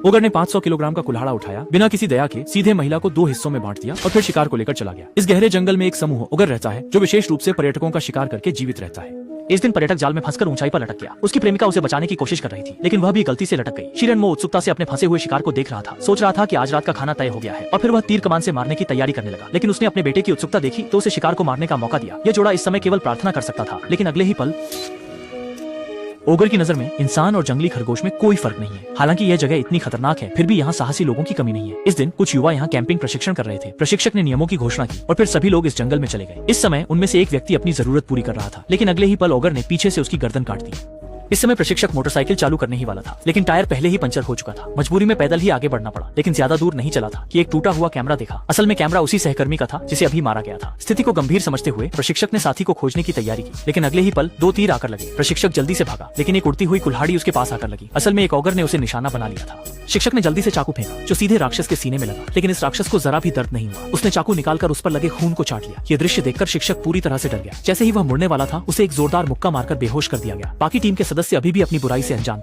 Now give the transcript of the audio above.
Ogre ने 500 kilogram का कुल्हाड़ा उठाया, बिना किसी दया के सीधे महिला को 2 हिस्सों में बांट दिया और फिर शिकार को लेकर चला गया। इस गहरे जंगल में एक समूह ओगर रहता है जो विशेष रूप से पर्यटकों का शिकार करके जीवित रहता है। इस दिन पर्यटक जाल में फंसकर ऊंचाई पर लटक गया। उसकी प्रेमिका उसे बचाने की कोशिश कर रही थी, लेकिन वह भी गलती से लटक गई। शिरेनमो उत्सुकता से अपने फंसे हुए शिकार को देख रहा था, सोच रहा था कि आज रात का खाना तय हो गया है, और फिर वह तीर कमान से मारने की तैयारी करने लगा। लेकिन उसने अपने बेटे की उत्सुकता देखी तो उसे शिकार को मारने का मौका दिया। यह जोड़ा इस समय केवल प्रार्थना कर सकता था, लेकिन अगले ही पल ओगर की नजर में इंसान और जंगली खरगोश में कोई फर्क नहीं है। हालांकि यह जगह इतनी खतरनाक है, फिर भी यहाँ साहसी लोगों की कमी नहीं है। इस दिन कुछ युवा यहाँ कैंपिंग प्रशिक्षण कर रहे थे। प्रशिक्षक ने नियमों की घोषणा की और फिर सभी लोग इस जंगल में चले गए। इस समय उनमें से एक व्यक्ति अपनी जरूरत पूरी कर रहा था, लेकिन अगले ही पल ओगर ने पीछे से उसकी गर्दन काट दी। इस समय प्रशिक्षक मोटरसाइकिल चालू करने ही वाला था, लेकिन टायर पहले ही पंचर हो चुका था। मजबूरी में पैदल ही आगे बढ़ना पड़ा, लेकिन ज्यादा दूर नहीं चला था कि एक टूटा हुआ कैमरा देखा। असल में कैमरा उसी सहकर्मी का था जिसे अभी मारा गया था। स्थिति को गंभीर समझते हुए प्रशिक्षक ने साथी को खोजने की तैयारी की, लेकिन अगले ही पल 2 तीर आकर लगे। प्रशिक्षक जल्दी से भागा, लेकिन एक उड़ती हुई कुल्हाड़ी उसके पास आकर लगी। असल में एक ओगर ने उसे निशाना बना लिया था। शिक्षक ने जल्दी से चाकू फेंका जो सीधे राक्षस के सीने में लगा, लेकिन इस राक्षस को जरा भी दर्द नहीं हुआ। उसने चाकू निकालकर उस पर लगे खून को चाट लिया। यह दृश्य देखकर शिक्षक पूरी तरह से डर गया। जैसे ही वह मुड़ने वाला था, उसे एक जोरदार मुक्का मारकर बेहोश कर दिया गया। बाकी टीम के सदस्य अभी भी अपनी बुराई से अनजान थे।